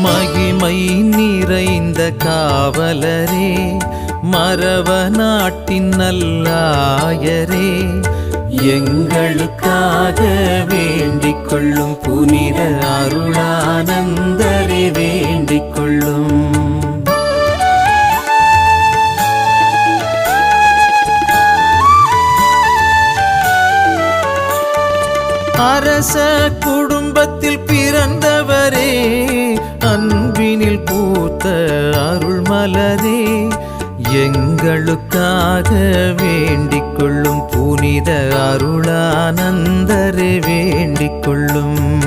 மகிமை நிறைந்த காவலரே, மறவ நாட்டின் நல்லாயரே, எங்களுக்காக வேண்டிக் கொள்ளும். புனித அருளானந்தரே வேண்டிக் கொள்ளும். அரச குடும்பத்தில் பிறந்தவரே, அன்பினில் பூத்த அருள் மலரே, எங்களுக்காக வேண்டிக் கொள்ளும். புனித அருளானந்தரே வேண்டிக் கொள்ளும்.